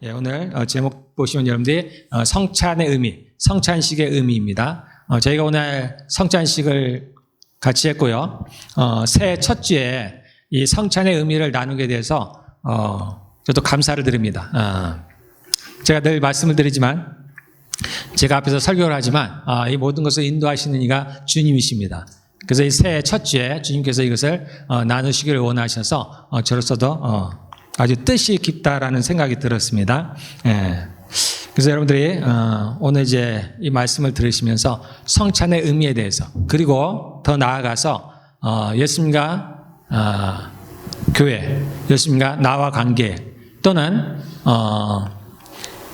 예, 오늘 제목 보시면 여러분들이 성찬의 의미, 성찬식의 의미입니다. 저희가 오늘 성찬식을 같이 했고요. 새해 첫 주에 이 성찬의 의미를 나누게 돼서 저도 감사를 드립니다. 제가 늘 말씀을 드리지만 제가 앞에서 설교를 하지만 이 모든 것을 인도하시는 이가 주님이십니다. 그래서 이 새해 첫 주에 주님께서 이것을 나누시기를 원하셔서 저로서도 아주 뜻이 깊다라는 생각이 들었습니다. 예. 그래서 여러분들이 오늘 이제 이 말씀을 들으시면서 성찬의 의미에 대해서 그리고 더 나아가서 예수님과 교회, 예수님과 나와 관계 또는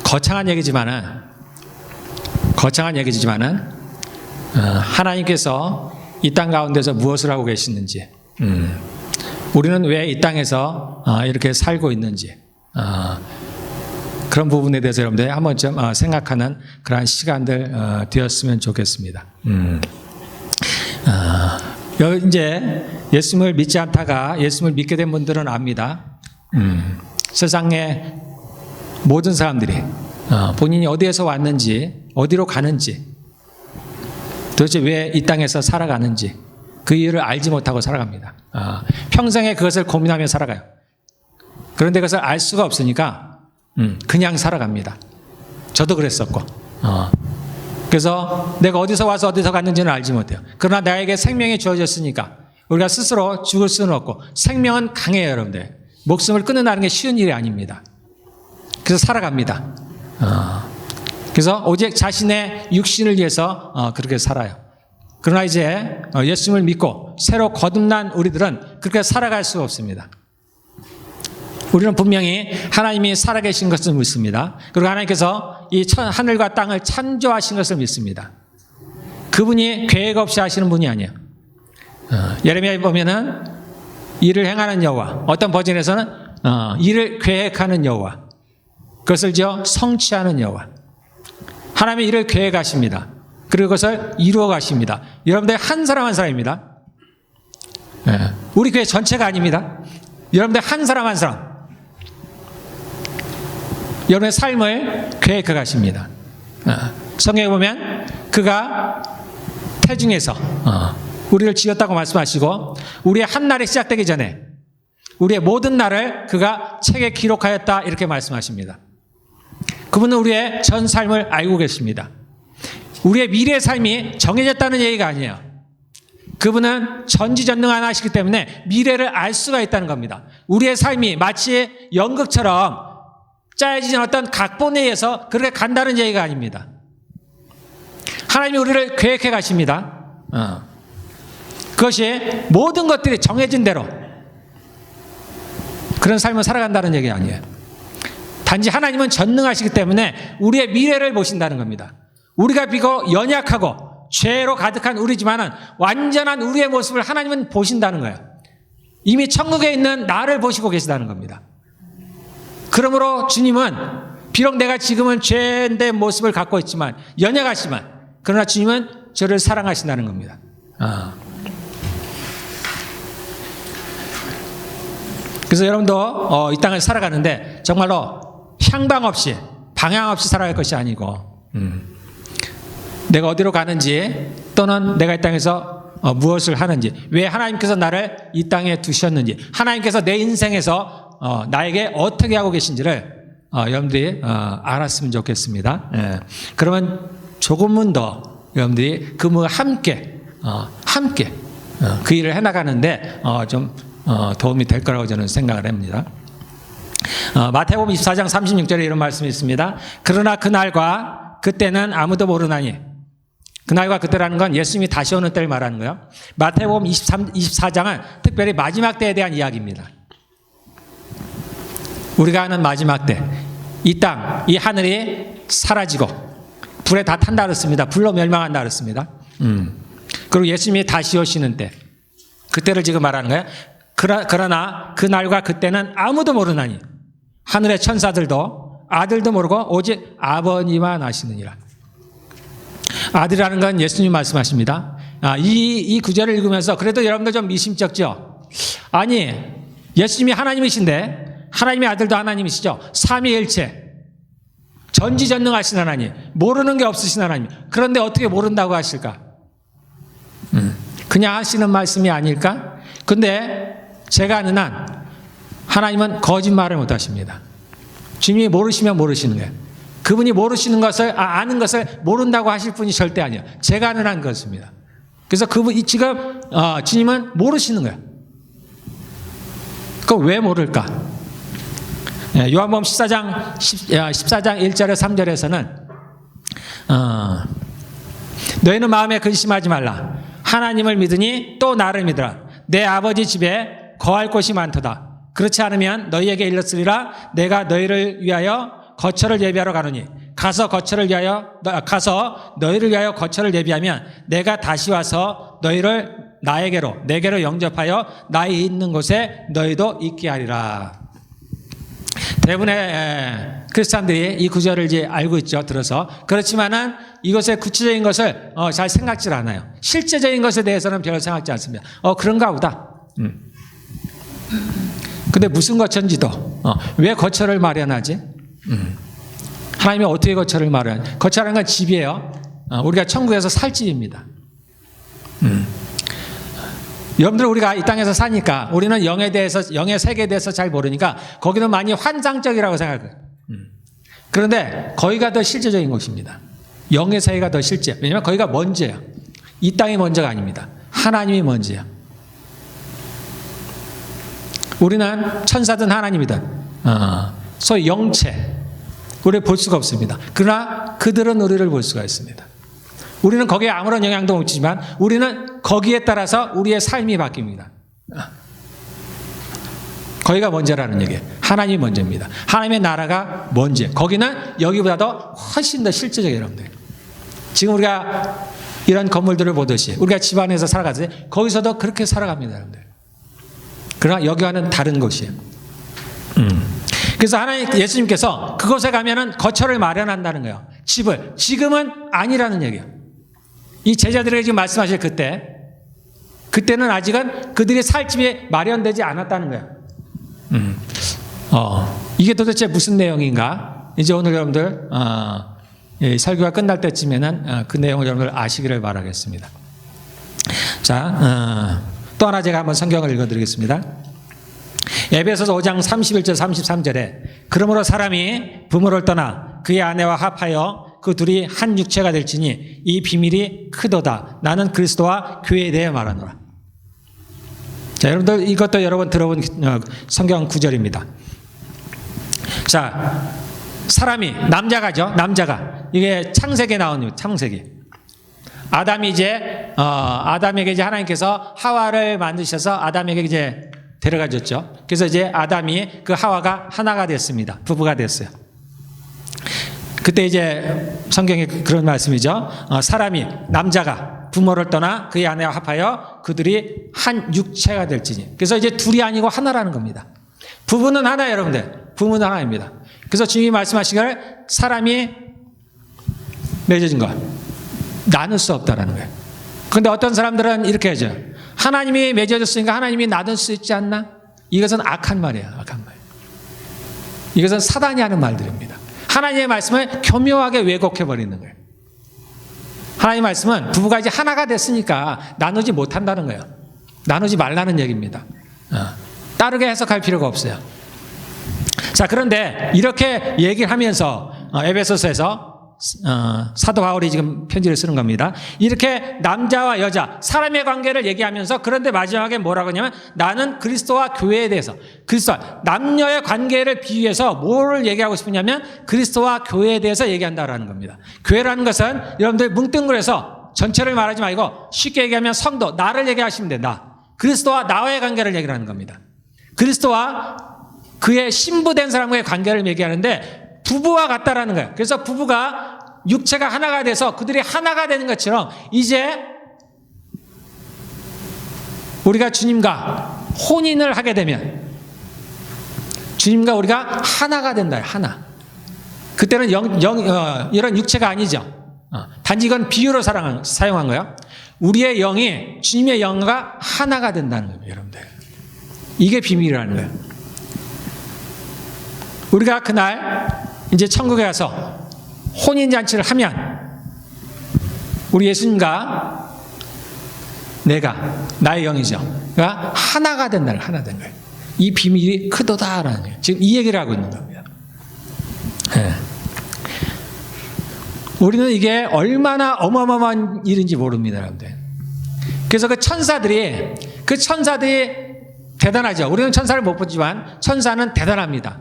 거창한 얘기지만은 하나님께서 이 땅 가운데서 무엇을 하고 계시는지, 우리는 왜 이 땅에서 이렇게 살고 있는지, 그런 부분에 대해서 여러분들이 한번 좀 생각하는 그러한 시간들 되었으면 좋겠습니다. 이제 예수님을 믿지 않다가 예수님을 믿게 된 분들은 압니다. 세상의 모든 사람들이 본인이 어디에서 왔는지, 어디로 가는지, 도대체 왜 이 땅에서 살아가는지 그 이유를 알지 못하고 살아갑니다. 평생에 그것을 고민하며 살아가요. 그런데 그것을 알 수가 없으니까 그냥 살아갑니다. 저도 그랬었고. 그래서 내가 어디서 와서 어디서 갔는지는 알지 못해요. 그러나 나에게 생명이 주어졌으니까 우리가 스스로 죽을 수는 없고 생명은 강해요, 여러분들. 목숨을 끊어나는 게 쉬운 일이 아닙니다. 그래서 살아갑니다. 그래서 오직 자신의 육신을 위해서 그렇게 살아요. 그러나 이제 예수님을 믿고 새로 거듭난 우리들은 그렇게 살아갈 수 없습니다. 우리는 분명히 하나님이 살아계신 것을 믿습니다. 그리고 하나님께서 이 하늘과 땅을 창조하신 것을 믿습니다. 그분이 계획 없이 하시는 분이 아니에요. 예레미야에 보면은 일을 행하는 여호와, 어떤 버전에서는 일을 계획하는 여호와, 그것을 지어 성취하는 여호와. 하나님이 일을 계획하십니다. 그리고 그것을 이루어 가십니다. 여러분들 한 사람 한 사람입니다. 우리 교회 전체가 아닙니다. 여러분들 한 사람 한 사람. 여러분의 삶을 계획해 가십니다. 성경에 보면 그가 태중에서 우리를 지었다고 말씀하시고 우리의 한 날이 시작되기 전에 우리의 모든 날을 그가 책에 기록하였다 이렇게 말씀하십니다. 그분은 우리의 전 삶을 알고 계십니다. 우리의 미래의 삶이 정해졌다는 얘기가 아니에요. 그분은 전지전능하시기 때문에 미래를 알 수가 있다는 겁니다. 우리의 삶이 마치 연극처럼 짜여진 어떤 각본에 의해서 그렇게 간다는 얘기가 아닙니다. 하나님이 우리를 계획해 가십니다. 그것이 모든 것들이 정해진 대로 그런 삶을 살아간다는 얘기 아니에요. 단지 하나님은 전능하시기 때문에 우리의 미래를 보신다는 겁니다. 우리가 비록 연약하고 죄로 가득한 우리지만은 완전한 우리의 모습을 하나님은 보신다는 거예요. 이미 천국에 있는 나를 보시고 계시다는 겁니다. 그러므로 주님은 비록 내가 지금은 죄된 모습을 갖고 있지만 연약하지만 그러나 주님은 저를 사랑하신다는 겁니다. 그래서 여러분도 이 땅을 살아가는데 정말로 향방 없이 방향 없이 살아갈 것이 아니고 내가 어디로 가는지 또는 내가 이 땅에서 무엇을 하는지 왜 하나님께서 나를 이 땅에 두셨는지 하나님께서 내 인생에서 나에게 어떻게 하고 계신지를 여러분들이 알았으면 좋겠습니다. 그러면 조금은 더 여러분들이 그분과 함께 그 일을 해나가는데 좀 도움이 될 거라고 저는 생각을 합니다. 마태복음 24장 36절에 이런 말씀이 있습니다. 그러나 그날과 그때는 아무도 모르나니. 그날과 그때라는 건 예수님이 다시 오는 때를 말하는 거예요. 마태복음 24장은 특별히 마지막 때에 대한 이야기입니다. 우리가 아는 마지막 때, 이 땅, 이 하늘이 사라지고 불에 다 탄다 그랬습니다. 불로 멸망한다 그랬습니다. 그리고 예수님이 다시 오시는 때, 그때를 지금 말하는 거예요. 그러나 그날과 그때는 아무도 모르나니 하늘의 천사들도 아들도 모르고 오직 아버지만 아시느니라. 아들이라는 건 예수님 말씀하십니다. 이 구절을 읽으면서 그래도 여러분들 좀 미심쩍죠? 아니 예수님이 하나님이신데 하나님의 아들도 하나님이시죠. 삼위일체 전지전능하신 하나님, 모르는 게 없으신 하나님. 그런데 어떻게 모른다고 하실까? 그냥 하시는 말씀이 아닐까? 근데 제가 아는 한 하나님은 거짓말을 못 하십니다. 주님이 모르시면 모르시는 거예요. 그분이 모르시는 것을, 아는 것을 모른다고 하실 분이 절대 아니에요. 제가 아는 한 그렇습니다. 그래서 그분, 지금, 주님은 모르시는 거예요. 그거 왜 모를까? 요한복음 14장 1절에 3절에서는, 너희는 마음에 근심하지 말라. 하나님을 믿으니 또 나를 믿으라. 내 아버지 집에 거할 곳이 많도다. 그렇지 않으면 너희에게 일렀으리라. 내가 너희를 위하여 거처를 예비하러 가노니 가서 너희를 위하여 거처를 예비하면 내가 다시 와서 너희를 내게로 영접하여 나의 있는 곳에 너희도 있게 하리라. 대부분의 크리스찬들이 이 구절을 이제 알고 있죠. 들어서. 그렇지만은 이것의 구체적인 것을 잘 생각질 않아요. 실제적인 것에 대해서는 별로 생각지 않습니다. 그런가 보다. 근데 무슨 거처인지도, 왜 거처를 마련하지? 하나님이 어떻게 거처를 마련하지? 거처라는 건 집이에요. 우리가 천국에서 살 집입니다. 여러분들, 우리가 이 땅에서 사니까 우리는 영의 세계에 대해서 잘 모르니까 거기는 많이 환상적이라고 생각해요. 그런데 거기가 더 실제적인 곳입니다. 영의 세계가 더 실제. 왜냐하면 거기가 먼저예요. 이 땅이 먼저가 아닙니다. 하나님이 먼저예요. 우리는 천사든 하나님이든 소위 영체, 우리를 볼 수가 없습니다. 그러나 그들은 우리를 볼 수가 있습니다. 우리는 거기에 아무런 영향도 못 주지만 우리는 거기에 따라서 우리의 삶이 바뀝니다. 거기가 먼저라는 얘기예요. 하나님이 먼저입니다. 하나님의 나라가 먼저예요. 거기는 여기보다도 훨씬 더 실제적이에요, 여러분들. 지금 우리가 이런 건물들을 보듯이 우리가 집안에서 살아가듯이 거기서도 그렇게 살아갑니다, 여러분들. 그러나 여기와는 다른 곳이에요. 그래서 예수님께서 그곳에 가면은 거처를 마련한다는 거예요. 집을. 지금은 아니라는 얘기예요. 이 제자들에게 지금 말씀하실 그때는 아직은 그들이 살 집이 마련되지 않았다는 거예요. 이게 도대체 무슨 내용인가? 이제 오늘 여러분들, 설교가 끝날 때쯤에는 그 내용을 여러분들 아시기를 바라겠습니다. 자, 또 하나 제가 한번 성경을 읽어드리겠습니다. 에베소서 5장 31절 33절에 그러므로 사람이 부모를 떠나 그의 아내와 합하여 그 둘이 한 육체가 될지니 이 비밀이 크도다. 나는 그리스도와 교회에 대해 말하노라. 자, 여러분들 이것도 여러 번 들어본 성경 구절입니다. 자, 사람이 남자가죠. 남자가 이게 창세기에 나오는 창세기. 아담에게 이제 하나님께서 하와를 만드셔서 아담에게 이제 데려가 줬죠. 그래서 이제 아담이 그 하와가 하나가 됐습니다. 부부가 됐어요. 그때 이제 성경에 그런 말씀이죠. 사람이 남자가 부모를 떠나 그의 아내와 합하여 그들이 한 육체가 될지니. 그래서 이제 둘이 아니고 하나라는 겁니다. 부부는 하나예요, 여러분들. 부부는 하나입니다. 그래서 주님이 말씀하시기를 사람이 맺어진 것 나눌 수 없다라는 거예요. 그런데 어떤 사람들은 이렇게 하죠. 하나님이 맺어졌으니까 하나님이 나눌 수 있지 않나? 이것은 악한 말이에요. 악한 말. 이것은 사단이 하는 말들입니다. 하나님의 말씀을 교묘하게 왜곡해버리는 거예요. 하나님의 말씀은 부부가 이제 하나가 됐으니까 나누지 못한다는 거예요. 나누지 말라는 얘기입니다. 따르게 해석할 필요가 없어요. 자, 그런데 이렇게 얘기를 하면서 에베소서에서 사도 바울이 지금 편지를 쓰는 겁니다. 이렇게 남자와 여자, 사람의 관계를 얘기하면서 그런데 마지막에 뭐라고 하냐면 나는 그리스도와 교회에 대해서 남녀의 관계를 비유해서 뭐를 얘기하고 싶으냐면 그리스도와 교회에 대해서 얘기한다라는 겁니다. 교회라는 것은 여러분들 뭉뚱그려서 전체를 말하지 말고 쉽게 얘기하면 성도, 나를 얘기하시면 된다. 그리스도와 나와의 관계를 얘기하는 겁니다. 그리스도와 그의 신부된 사람과의 관계를 얘기하는데 부부와 같다라는 거예요. 그래서 부부가 육체가 하나가 돼서 그들이 하나가 되는 것처럼 이제 우리가 주님과 혼인을 하게 되면 주님과 우리가 하나가 된다. 하나. 그때는 이런 육체가 아니죠. 단지 이건 비유로 사용한 거예요. 우리의 영이 주님의 영과 하나가 된다는 거예요, 여러분들. 이게 비밀이라는 거예요. 우리가 그날 이제 천국에 가서 혼인잔치를 하면 우리 예수님과 나의 영이죠. 그러니까 하나가 된다는 거예요. 하나 된 거예요. 이 비밀이 크도다라는 거예요. 지금 이 얘기를 하고 있는 겁니다. 네. 우리는 이게 얼마나 어마어마한 일인지 모릅니다, 여러분들. 그래서 그 천사들이 대단하죠. 우리는 천사를 못 보지만 천사는 대단합니다.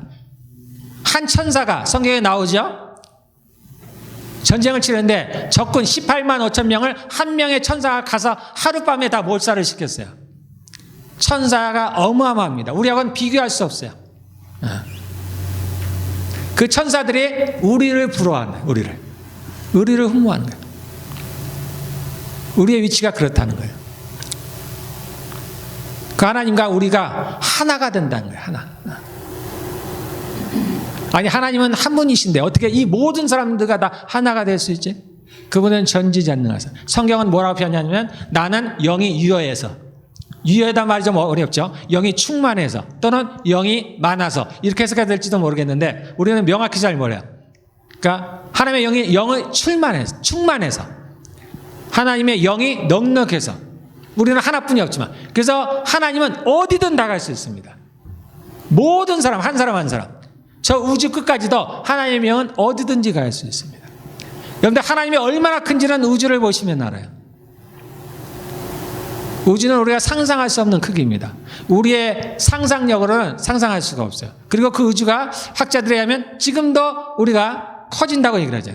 한 천사가 성경에 나오죠. 전쟁을 치는데 적군 18만 5천 명을 한 명의 천사가 가서 하룻밤에 다 몰살을 시켰어요. 천사가 어마어마합니다. 우리하고는 비교할 수 없어요. 그 천사들이 우리를 부러워하는 거예요. 우리를 흠모하는 거예요. 우리의 위치가 그렇다는 거예요. 그 하나님과 우리가 하나가 된다는 거예요. 하나. 아니, 하나님은 한 분이신데 어떻게 이 모든 사람들과 다 하나가 될 수 있지? 그분은 전지전능하사. 성경은 뭐라고 표현하냐면 나는 영이 유효하다 말이 좀 어렵죠. 영이 충만해서 또는 영이 많아서 이렇게 해석해야 될지도 모르겠는데 우리는 명확히 잘 몰라요. 그러니까 하나님의 영이 충만해서 하나님의 영이 넉넉해서 우리는 하나뿐이 없지만 그래서 하나님은 어디든 나갈 수 있습니다. 모든 사람 한 사람 저 우주 끝까지도 하나님의 영은 어디든지 갈 수 있습니다. 여러분들 하나님이 얼마나 큰지는 우주를 보시면 알아요. 우주는 우리가 상상할 수 없는 크기입니다. 우리의 상상력으로는 상상할 수가 없어요. 그리고 그 우주가 학자들에 의하면 지금도 우리가 커진다고 얘기를 하죠.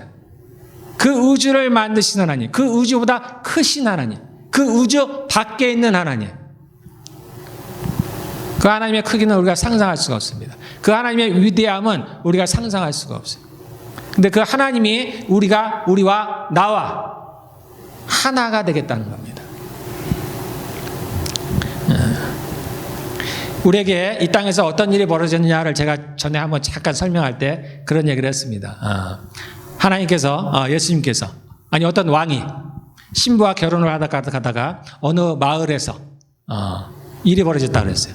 그 우주를 만드신 하나님, 그 우주보다 크신 하나님, 그 우주 밖에 있는 하나님, 그 하나님의 크기는 우리가 상상할 수가 없습니다. 그 하나님의 위대함은 우리가 상상할 수가 없어요. 근데 그 하나님이 우리와 나와 하나가 되겠다는 겁니다. 우리에게 이 땅에서 어떤 일이 벌어졌느냐를 제가 전에 한번 잠깐 설명할 때 그런 얘기를 했습니다. 하나님께서, 예수님께서, 아니 어떤 왕이 신부와 결혼을 하다가 어느 마을에서 일이 벌어졌다 그랬어요.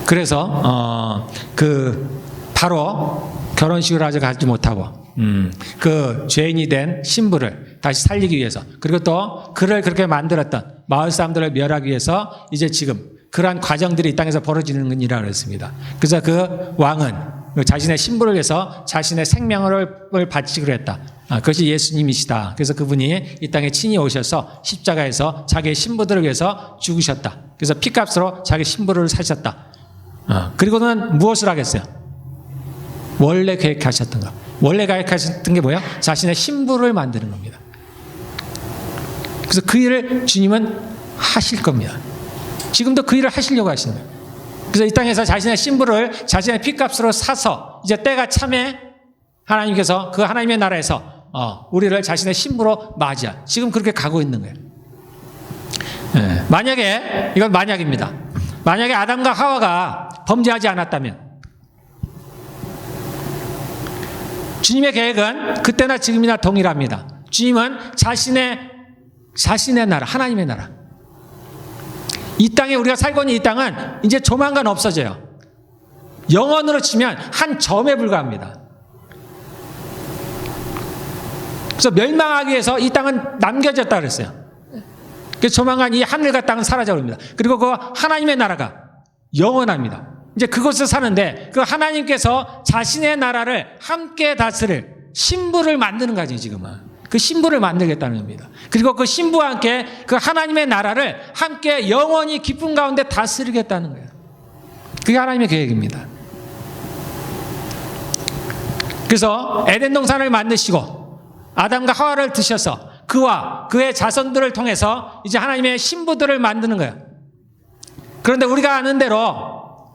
그래서 바로 결혼식을 아직 하지 못하고 그 죄인이 된 신부를 다시 살리기 위해서 그리고 또 그를 그렇게 만들었던 마을 사람들을 멸하기 위해서 이제 지금 그러한 과정들이 이 땅에서 벌어지는 일이라고 그랬습니다. 그래서 그 왕은 자신의 신부를 위해서 자신의 생명을 바치기로 했다. 그것이 예수님이시다. 그래서 그분이 이 땅에 친히 오셔서 십자가에서 자기의 신부들을 위해서 죽으셨다. 그래서 피값으로 자기 신부를 사셨다. 그리고는 무엇을 하겠어요? 원래 계획하셨던 거. 원래 계획하셨던 게 뭐예요? 자신의 신부를 만드는 겁니다. 그래서 그 일을 주님은 하실 겁니다. 지금도 그 일을 하시려고 하시는 거예요. 그래서 이 땅에서 자신의 신부를 자신의 피값으로 사서 이제 때가 참에 하나님께서 그 하나님의 나라에서 우리를 자신의 신부로 맞이하. 지금 그렇게 가고 있는 거예요. 만약에 이건 만약입니다. 만약에 아담과 하와가 범죄하지 않았다면 주님의 계획은 그때나 지금이나 동일합니다. 주님은 자신의 나라, 하나님의 나라. 이 땅에 우리가 살고 있는 이 땅은 이제 조만간 없어져요. 영원으로 치면 한 점에 불과합니다. 그래서 멸망하기 위해서 이 땅은 남겨졌다 그랬어요. 그래서 조만간 이 하늘과 땅은 사라져버립니다. 그리고 그 하나님의 나라가 영원합니다. 이제 그곳에서 사는데 그 하나님께서 자신의 나라를 함께 다스릴 신부를 만드는 거지 지금은. 그 신부를 만들겠다는 겁니다. 그리고 그 신부와 함께 그 하나님의 나라를 함께 영원히 기쁨 가운데 다스리겠다는 거예요. 그게 하나님의 계획입니다. 그래서 에덴 동산을 만드시고 아담과 하와를 드셔서 그와 그의 자손들을 통해서 이제 하나님의 신부들을 만드는 거예요. 그런데 우리가 아는 대로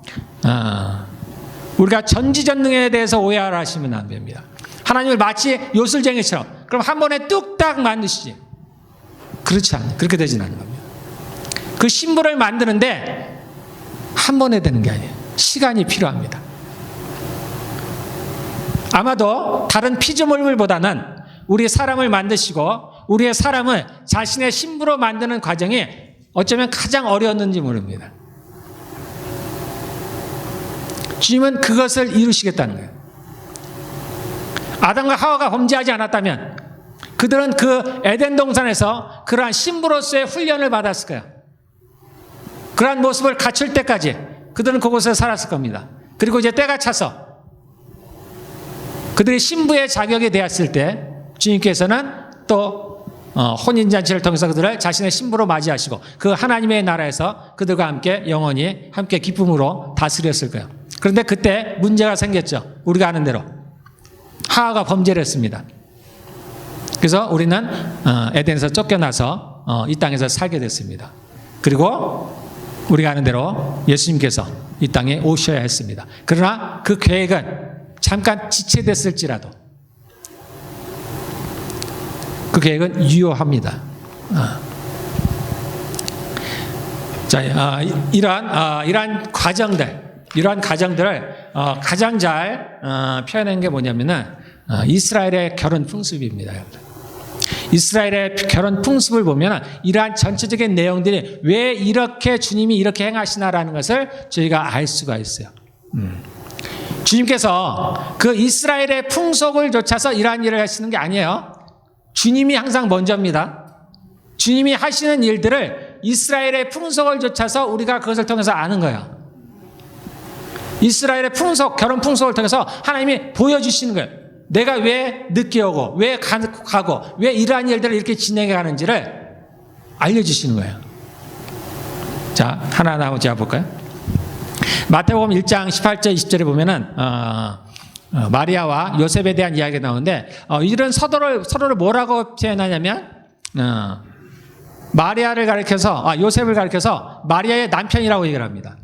우리가 전지전능에 대해서 오해하라 하시면 안 됩니다. 하나님을 마치 요술쟁이처럼 그럼 한 번에 뚝딱 만드시지. 그렇지 않아요. 그렇게 되진 않는 겁니다. 그 신부를 만드는데 한 번에 되는 게 아니에요. 시간이 필요합니다. 아마도 다른 피조물보다는 우리 사람을 만드시고 우리의 사람을 자신의 신부로 만드는 과정이 어쩌면 가장 어려웠는지 모릅니다. 주님은 그것을 이루시겠다는 거예요. 아담과 하와가 범죄하지 않았다면 그들은 그 에덴 동산에서 그러한 신부로서의 훈련을 받았을 거예요. 그러한 모습을 갖출 때까지 그들은 그곳에 살았을 겁니다. 그리고 이제 때가 차서 그들이 신부의 자격이 되었을 때 주님께서는 또 혼인잔치를 통해서 그들을 자신의 신부로 맞이하시고 그 하나님의 나라에서 그들과 함께 영원히 함께 기쁨으로 다스렸을 거예요. 그런데 그때 문제가 생겼죠. 우리가 아는 대로 하와가 범죄를 했습니다. 그래서 우리는 에덴에서 쫓겨나서 이 땅에서 살게 됐습니다. 그리고 우리가 아는 대로 예수님께서 이 땅에 오셔야 했습니다. 그러나 그 계획은 잠깐 지체됐을지라도 그 계획은 유효합니다. 자, 이러한 과정들을 가장 잘 표현한 게 뭐냐면은 이스라엘의 결혼 풍습입니다. 이스라엘의 결혼 풍습을 보면 이러한 전체적인 내용들이 왜 이렇게 주님이 이렇게 행하시나라는 것을 저희가 알 수가 있어요. 주님께서 그 이스라엘의 풍속을 좇아서 이러한 일을 하시는 게 아니에요. 주님이 항상 먼저입니다. 주님이 하시는 일들을 이스라엘의 풍속을 좇아서 우리가 그것을 통해서 아는 거예요. 이스라엘의 풍속, 결혼 풍속을 통해서 하나님이 보여주시는 거예요. 내가 왜 늦게 오고 왜 가고 왜 이러한 일들을 이렇게 진행해 가는지를 알려주시는 거예요. 자, 하나하나 볼까요? 마태복음 1장 18절 20절에 보면은 마리아와 요셉에 대한 이야기가 나오는데 이런 서로를 뭐라고 표현하냐면 마리아를 가리켜서 요셉을 가리켜서 마리아의 남편이라고 얘기를 합니다.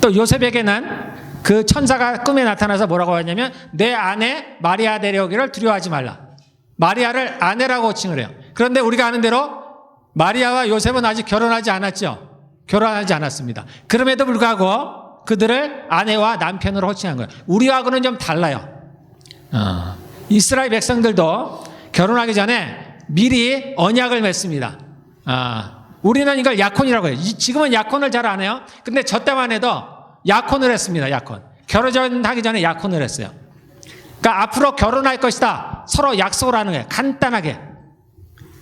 또 요셉에게는 그 천사가 꿈에 나타나서 뭐라고 하냐면 내 아내 마리아 데려오기를 두려워하지 말라. 마리아를 아내라고 칭을 해요. 그런데 우리가 아는 대로 마리아와 요셉은 아직 결혼하지 않았죠. 결혼하지 않았습니다. 그럼에도 불구하고 그들을 아내와 남편으로 호칭한 거예요. 우리하고는 좀 달라요. 이스라엘 백성들도 결혼하기 전에 미리 언약을 맺습니다. 우리는 이걸 약혼이라고 해요. 지금은 약혼을 잘 안 해요. 근데 저 때만 해도 약혼을 했습니다. 약혼. 결혼하기 전에 약혼을 했어요. 그러니까 앞으로 결혼할 것이다. 서로 약속을 하는 거예요. 간단하게.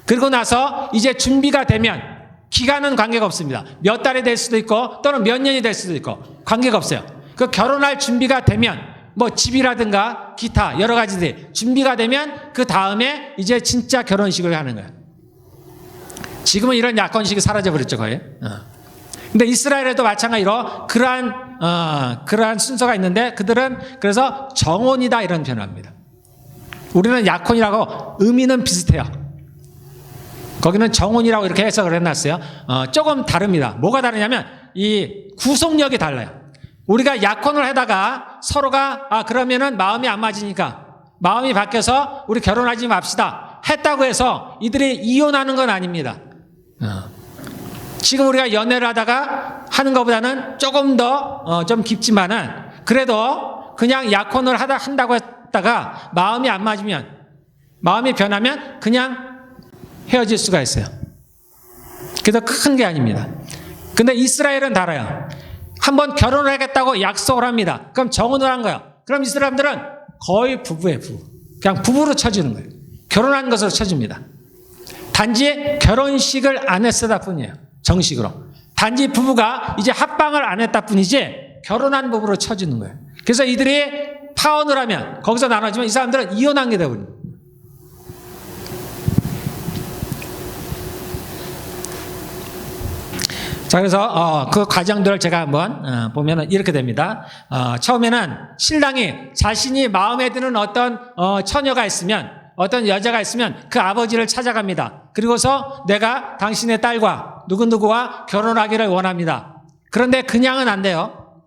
그리고 나서 이제 준비가 되면 기간은 관계가 없습니다. 몇 달이 될 수도 있고 또는 몇 년이 될 수도 있고 관계가 없어요. 그 결혼할 준비가 되면 뭐 집이라든가 기타 여러 가지들이 준비가 되면 그 다음에 이제 진짜 결혼식을 하는 거예요. 지금은 이런 약혼식이 사라져버렸죠, 거의. 근데 이스라엘에도 마찬가지로 그러한 순서가 있는데 그들은 그래서 정혼이다 이런 표현을 합니다. 우리는 약혼이라고 의미는 비슷해요. 거기는 정혼이라고 이렇게 해석을 해놨어요. 조금 다릅니다. 뭐가 다르냐면 이 구속력이 달라요. 우리가 약혼을 하다가 서로가 그러면은 마음이 안 맞으니까 마음이 바뀌어서 우리 결혼하지 맙시다 했다고 해서 이들이 이혼하는 건 아닙니다. 지금 우리가 연애를 하다가 하는 것보다는 조금 더 좀 깊지만은 그래도 그냥 약혼을 한다고 했다가 마음이 안 맞으면 마음이 변하면 그냥 헤어질 수가 있어요. 그래서 큰 게 아닙니다. 근데 이스라엘은 달라요. 한번 결혼을 하겠다고 약속을 합니다. 그럼 정혼을 한 거예요. 그럼 이 사람들은 거의 부부예요, 부부. 그냥 부부로 쳐주는 거예요. 결혼한 것으로 쳐줍니다. 단지 결혼식을 안 했을 뿐이에요. 정식으로. 단지 부부가 이제 합방을 안 했다 뿐이지 결혼한 부부로 쳐주는 거예요. 그래서 이들이 파혼을 하면 거기서 나눠지면 이 사람들은 이혼한 게 되어버립니다. 자, 그래서 그 과정들을 제가 한번 보면 이렇게 됩니다. 처음에는 신랑이 자신이 마음에 드는 어떤 처녀가 있으면 어떤 여자가 있으면 그 아버지를 찾아갑니다. 그리고서 내가 당신의 딸과 누구누구와 결혼하기를 원합니다. 그런데 그냥은 안 돼요.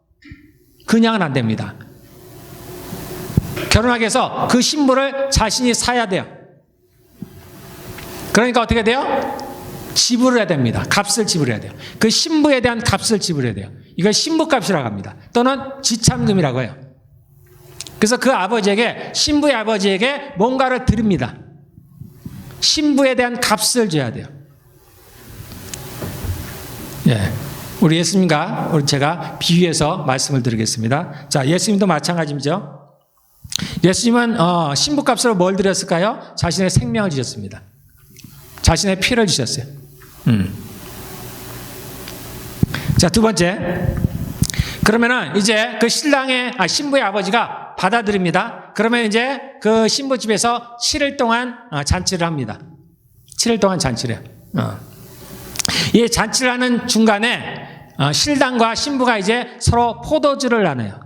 그냥은 안 됩니다. 결혼하기 위해서 그 신부를 자신이 사야 돼요. 그러니까 어떻게 돼요? 지불해야 됩니다. 값을 지불해야 돼요. 그 신부에 대한 값을 지불해야 돼요. 이걸 신부값이라고 합니다. 또는 지참금이라고 해요. 그래서 그 아버지에게, 신부의 아버지에게 뭔가를 드립니다. 신부에 대한 값을 줘야 돼요. 예. 우리 예수님과 제가 비유해서 말씀을 드리겠습니다. 자, 예수님도 마찬가지죠. 예수님은 신부값으로 뭘 드렸을까요? 자신의 생명을 주셨습니다. 자신의 피를 주셨어요. 자, 두 번째. 그러면은 이제 그 신부의 아버지가 받아들입니다. 그러면 이제 그 신부 집에서 7일 동안 잔치를 합니다. 7일 동안 잔치를 해요. 이 잔치를 하는 중간에 신랑과 신부가 이제 서로 포도주를 나눠요.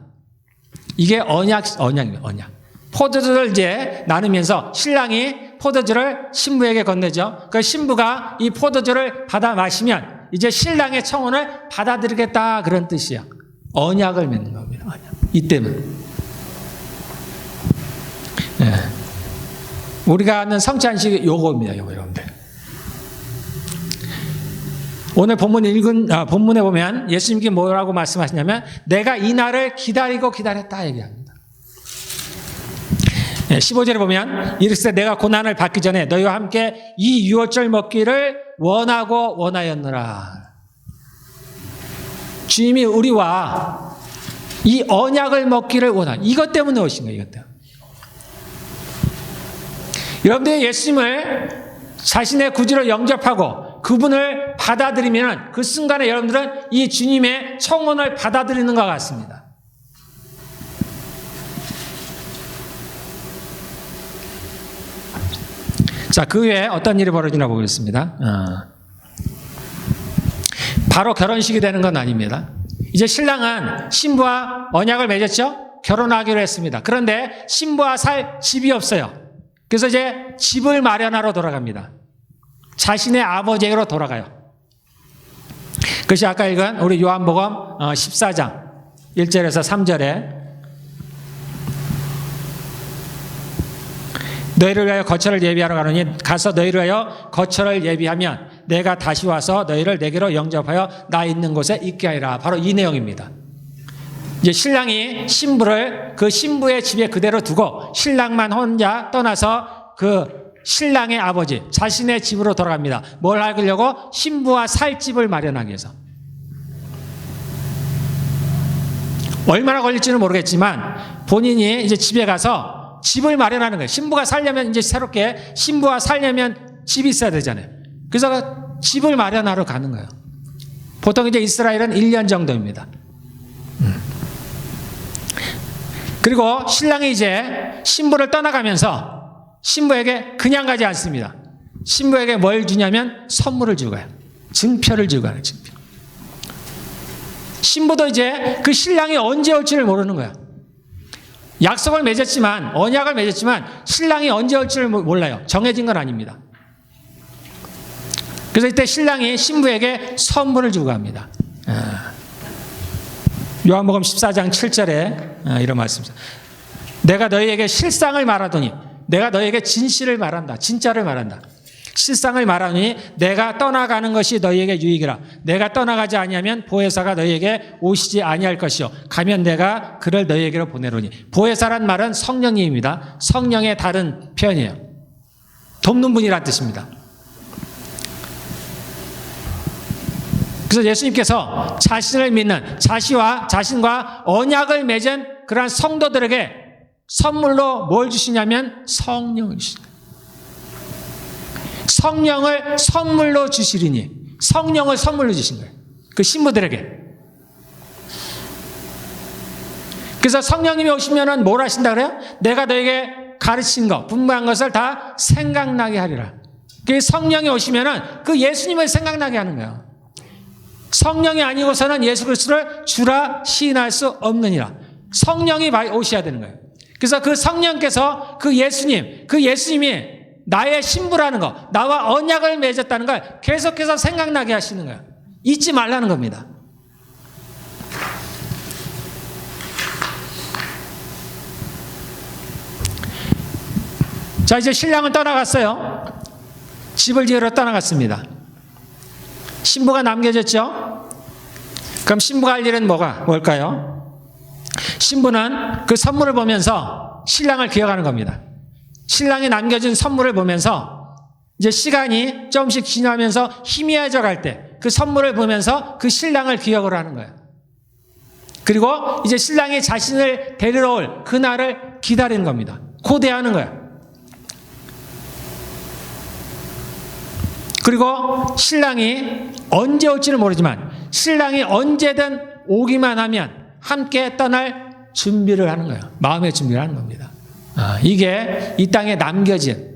이게 언약이에요, 언약. 포도주를 이제 나누면서 신랑이 포도주를 신부에게 건네죠. 그 신부가 이 포도주를 받아 마시면 이제 신랑의 청혼을 받아들이겠다, 그런 뜻이야. 언약을 맺는 겁니다. 언약. 이때는. 네. 우리가 하는 성찬식이 요거입니다, 요거, 여러분들. 오늘 본문에 보면 예수님께 뭐라고 말씀하시냐면, 내가 이 날을 기다렸다 얘기합니다. 15절에 보면, 이르시되 내가 고난을 받기 전에 너희와 함께 이 유월절 먹기를 원하였노라. 주님이 우리와 이 언약을 먹기를 이것 때문에 오신 거예요, 이것 때문에. 여러분들이 예수님을 자신의 구주로 영접하고 그분을 받아들이면 그 순간에 여러분들은 이 주님의 청혼을 받아들이는 것 같습니다. 자, 그 후에 어떤 일이 벌어지나 보겠습니다. 바로 결혼식이 되는 건 아닙니다. 이제 신랑은 신부와 언약을 맺었죠? 결혼하기로 했습니다. 그런데 신부와 살 집이 없어요. 그래서 이제 집을 마련하러 돌아갑니다. 자신의 아버지에게로 돌아가요. 그것이 아까 읽은 우리 요한복음 14장 1절에서 3절에 너희를 위하여 거처를 예비하러 가노니 가서 너희를 위하여 거처를 예비하면 내가 다시 와서 너희를 내게로 영접하여 나 있는 곳에 있게 하리라. 바로 이 내용입니다. 이제 신랑이 신부를 그 신부의 집에 그대로 두고 신랑만 혼자 떠나서 그 신랑의 아버지 자신의 집으로 돌아갑니다. 뭘 하려고? 신부와 살 집을 마련하기 위해서. 얼마나 걸릴지는 모르겠지만 본인이 이제 집에 가서 집을 마련하는 거예요. 신부가 살려면 이제 새롭게 신부와 살려면 집이 있어야 되잖아요. 그래서 집을 마련하러 가는 거예요. 보통 이제 이스라엘은 1년 정도입니다. 그리고 신랑이 이제 신부를 떠나가면서 신부에게 그냥 가지 않습니다. 신부에게 뭘 주냐면 선물을 주고 가요. 증표를 주고 가요. 증표. 신부도 이제 그 신랑이 언제 올지를 모르는 거예요. 약속을 맺었지만, 언약을 맺었지만 신랑이 언제 올지를 몰라요. 정해진 건 아닙니다. 그래서 이때 신랑이 신부에게 선물을 주고 갑니다. 요한복음 14장 7절에 이런 말씀입니다. 내가 너희에게 실상을 말하더니 내가 너희에게 진실을 말한다. 진짜를 말한다. 실상을 말하니 내가 떠나가는 것이 너희에게 유익이라. 내가 떠나가지 아니하면 보혜사가 너희에게 오시지 아니할 것이요 가면 내가 그를 너희에게로 보내노니. 보혜사란 말은 성령님입니다. 성령의 다른 표현이에요. 돕는 분이란 뜻입니다. 그래서 예수님께서 자신을 믿는 자신과 언약을 맺은 그러한 성도들에게 선물로 뭘 주시냐면 성령을 주시다. 성령을 선물로 주시리니. 성령을 선물로 주신 거예요. 그 신부들에게. 그래서 성령님이 오시면은 뭘 하신다 그래요? 내가 너에게 가르친 것, 분부한 것을 다 생각나게 하리라. 그 성령이 오시면은 그 예수님을 생각나게 하는 거예요. 성령이 아니고서는 예수 그리스도를 주라 시인할 수 없느니라. 성령이 오셔야 되는 거예요. 그래서 그 성령께서 그 예수님이 나의 신부라는 거, 나와 언약을 맺었다는 걸 계속해서 생각나게 하시는 거예요. 잊지 말라는 겁니다. 자, 이제 신랑은 떠나갔어요. 집을 지으러 떠나갔습니다. 신부가 남겨졌죠? 그럼 신부가 할 일은 뭘까요? 신부는 그 선물을 보면서 신랑을 기억하는 겁니다. 신랑이 남겨준 선물을 보면서 이제 시간이 조금씩 지나면서 희미해져 갈 때 그 선물을 보면서 그 신랑을 기억을 하는 거예요. 그리고 이제 신랑이 자신을 데리러 올 그날을 기다리는 겁니다. 고대하는 거야. 그리고 신랑이 언제 올지는 모르지만 신랑이 언제든 오기만 하면 함께 떠날 준비를 하는 거예요. 마음의 준비를 하는 겁니다. 이게 이 땅에 남겨진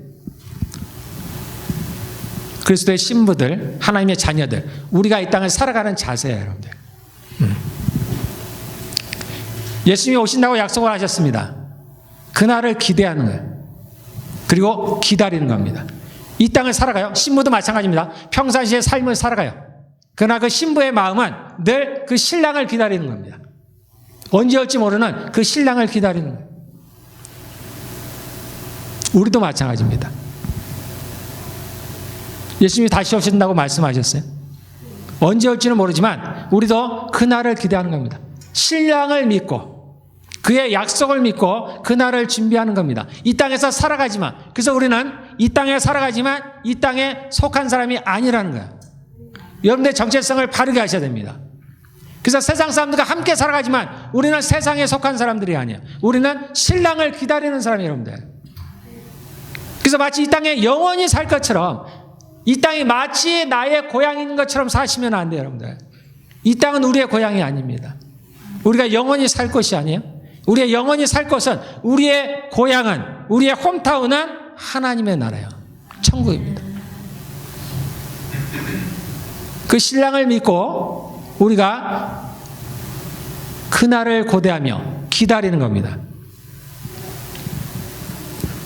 그리스도의 신부들, 하나님의 자녀들, 우리가 이 땅을 살아가는 자세예요, 여러분들. 예수님이 오신다고 약속을 하셨습니다. 그날을 기대하는 거예요. 그리고 기다리는 겁니다. 이 땅을 살아가요. 신부도 마찬가지입니다. 평상시의 삶을 살아가요. 그러나 그 신부의 마음은 늘 그 신랑을 기다리는 겁니다. 언제 올지 모르는 그 신랑을 기다리는 거예요. 우리도 마찬가지입니다. 예수님이 다시 오신다고 말씀하셨어요. 언제 올지는 모르지만 우리도 그날을 기대하는 겁니다. 신랑을 믿고 그의 약속을 믿고 그날을 준비하는 겁니다. 이 땅에서 살아가지만, 그래서 우리는 이 땅에 살아가지만 이 땅에 속한 사람이 아니라는 거예요. 여러분들의 정체성을 바르게 하셔야 됩니다. 그래서 세상 사람들과 함께 살아가지만 우리는 세상에 속한 사람들이 아니에요. 우리는 신랑을 기다리는 사람이에요, 여러분들. 그래서 마치 이 땅에 영원히 살 것처럼, 이 땅이 마치 나의 고향인 것처럼 사시면 안 돼요, 여러분들. 이 땅은 우리의 고향이 아닙니다. 우리가 영원히 살 곳이 아니에요. 우리의 영원히 살 곳은, 우리의 고향은, 우리의 홈타운은 하나님의 나라예요. 천국입니다. 그 신랑을 믿고 우리가 그날을 고대하며 기다리는 겁니다.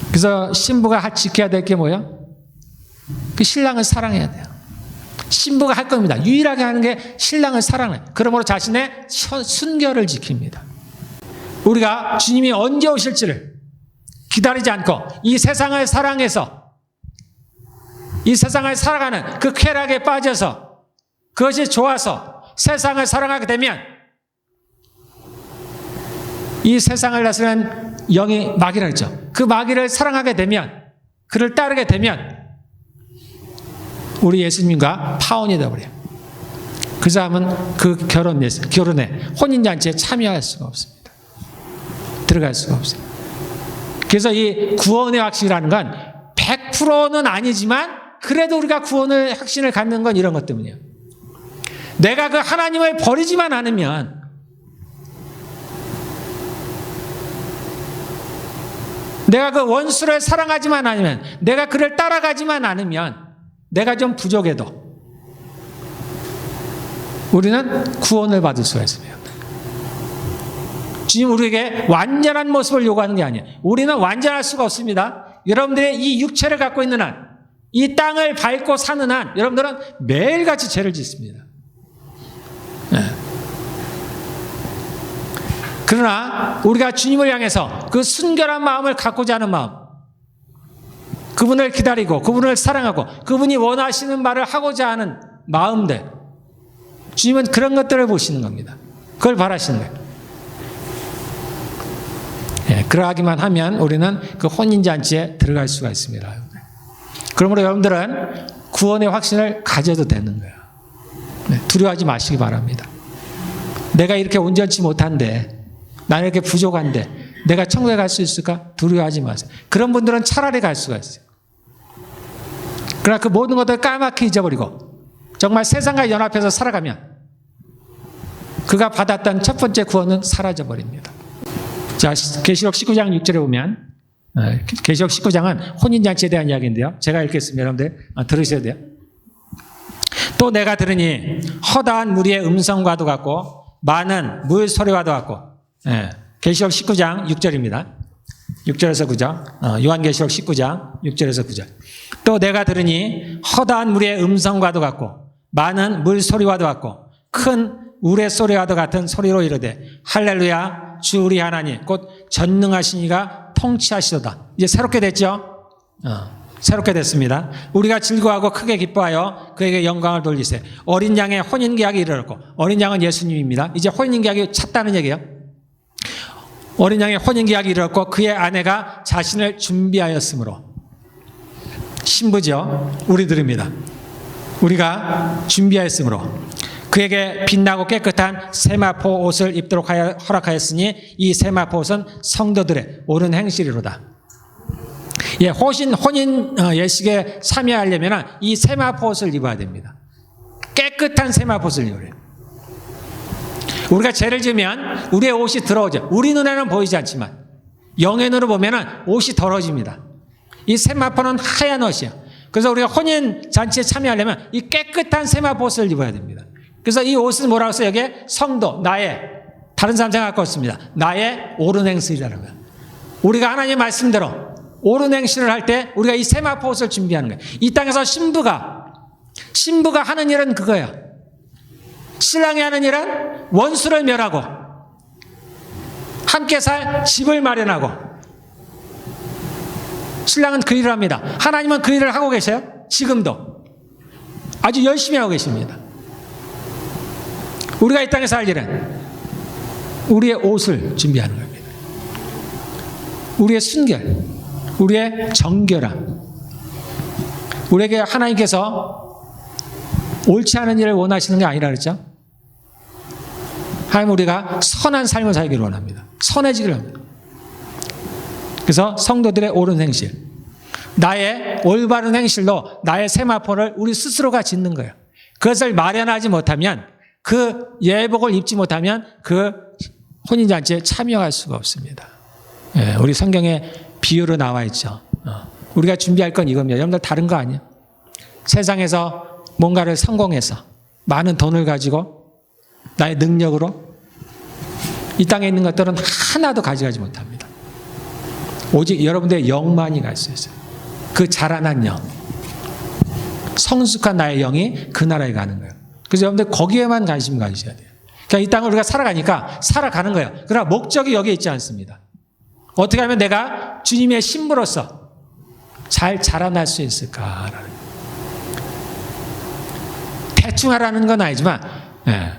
그래서 신부가 지켜야 될 게 뭐예요? 그 신랑을 사랑해야 돼요. 신부가 할 겁니다. 유일하게 하는 게 신랑을 사랑해요. 그러므로 자신의 순결을 지킵니다. 우리가 주님이 언제 오실지를 기다리지 않고 이 세상을 사랑해서, 이 세상을 살아가는 그 쾌락에 빠져서 그것이 좋아서 세상을 사랑하게 되면 이 세상을 다스리는 영이 마귀라 했죠. 그 마귀를 사랑하게 되면, 그를 따르게 되면 우리 예수님과 파혼이 되어버려요. 그 사람은 그 결혼에 혼인잔치에 참여할 수가 없습니다. 들어갈 수가 없어요. 그래서 이 구원의 확신이라는 건 100%는 아니지만 그래도 우리가 구원의 확신을 갖는 건 이런 것 때문이에요. 내가 그 하나님을 버리지만 않으면, 내가 그 원수를 사랑하지만 않으면, 내가 그를 따라가지만 않으면, 내가 좀 부족해도 우리는 구원을 받을 수가 있습니다. 주님 우리에게 완전한 모습을 요구하는 게 아니에요. 우리는 완전할 수가 없습니다. 여러분들의 이 육체를 갖고 있는 한, 이 땅을 밟고 사는 한, 여러분들은 매일같이 죄를 짓습니다. 네. 그러나 우리가 주님을 향해서 그 순결한 마음을 갖고자 하는 마음, 그분을 기다리고 그분을 사랑하고 그분이 원하시는 말을 하고자 하는 마음들, 주님은 그런 것들을 보시는 겁니다. 그걸 바라시는 거예요. 예, 그러하기만 하면 우리는 그 혼인잔치에 들어갈 수가 있습니다. 그러므로 여러분들은 구원의 확신을 가져도 되는 거예요. 네, 두려워하지 마시기 바랍니다. 내가 이렇게 온전치 못한데, 나는 이렇게 부족한데 내가 천국에 갈 수 있을까? 두려워하지 마세요. 그런 분들은 차라리 갈 수가 있어요. 그러나 그 모든 것들을 까맣게 잊어버리고 정말 세상과 연합해서 살아가면 그가 받았던 첫 번째 구원은 사라져버립니다. 자, 계시록 19장 6절에 보면, 계시록 19장은 혼인잔치에 대한 이야기인데요. 제가 읽겠습니다. 여러분들 들으셔야 돼요. 또 내가 들으니 허다한 무리의 음성과도 같고 많은 물 소리와도 같고, 계시록 19장 6절입니다. 6절에서 9절. 요한계시록 19장 6절에서 9절. 또 내가 들으니 허다한 무리의 음성과도 같고 많은 물 소리와도 같고 큰 우레 소리와도 같은 소리로 이르되 할렐루야, 주 우리 하나님 곧 전능하신 이가 통치하시도다. 이제 새롭게 됐죠? 새롭게 됐습니다. 우리가 즐거워하고 크게 기뻐하여 그에게 영광을 돌리세. 어린 양의 혼인계약이 이르렀고, 어린 양은 예수님입니다. 이제 혼인계약이 찼다는 얘기예요. 어린 양의 혼인계약이 이르렀고 그의 아내가 자신을 준비하였으므로, 신부죠. 우리들입니다. 우리가 준비하였으므로 그에게 빛나고 깨끗한 세마포 옷을 입도록 허락하였으니 이 세마포 옷은 성도들의 옳은 행실이로다. 예, 혼인 예식에 참여하려면 이 세마포 옷을 입어야 됩니다. 깨끗한 세마포 옷을 입어야 돼요. 우리가 죄를 지으면 우리의 옷이 더러워져. 우리 눈에는 보이지 않지만 영의 눈으로 보면 옷이 더러워집니다. 이 세마포는 하얀 옷이에요. 그래서 우리가 혼인 잔치에 참여하려면 이 깨끗한 세마포 옷을 입어야 됩니다. 그래서 이 옷은 뭐라고 써요? 여기에 성도, 나의, 다른 사람 생각할 거 없습니다. 나의 옳은 행실이라는 거예요. 우리가 하나님의 말씀대로 옳은 행실을 할 때 우리가 이 세마포 옷을 준비하는 거예요. 이 땅에서 신부가 하는 일은 그거예요. 신랑이 하는 일은 원수를 멸하고 함께 살 집을 마련하고, 신랑은 그 일을 합니다. 하나님은 그 일을 하고 계세요. 지금도 아주 열심히 하고 계십니다. 우리가 이 땅에서 할 일은 우리의 옷을 준비하는 겁니다. 우리의 순결, 우리의 정결함. 우리에게 하나님께서 옳지 않은 일을 원하시는 게 아니라 그랬죠. 하나님, 우리가 선한 삶을 살기를 원합니다. 선해지기를 합니다. 그래서 성도들의 옳은 행실, 나의 올바른 행실로 나의 세마포를 우리 스스로가 짓는 거예요. 그것을 마련하지 못하면, 그 예복을 입지 못하면 그 혼인잔치에 참여할 수가 없습니다. 예, 우리 성경에 비유로 나와 있죠. 우리가 준비할 건 이겁니다. 여러분들 다른 거 아니에요. 세상에서 뭔가를 성공해서 많은 돈을 가지고 나의 능력으로 이 땅에 있는 것들은 하나도 가져가지 못합니다. 오직 여러분들의 영만이 갈 수 있어요. 그 자라난 영, 성숙한 나의 영이 그 나라에 가는 거예요. 그래서 여러분들 거기에만 관심 가지셔야 돼요. 그러니까 이 땅을 우리가 살아가니까 살아가는 거예요. 그러나 목적이 여기에 있지 않습니다. 어떻게 하면 내가 주님의 신부로서 잘 자라날 수 있을까라는, 대충 하라는 건 아니지만, 예,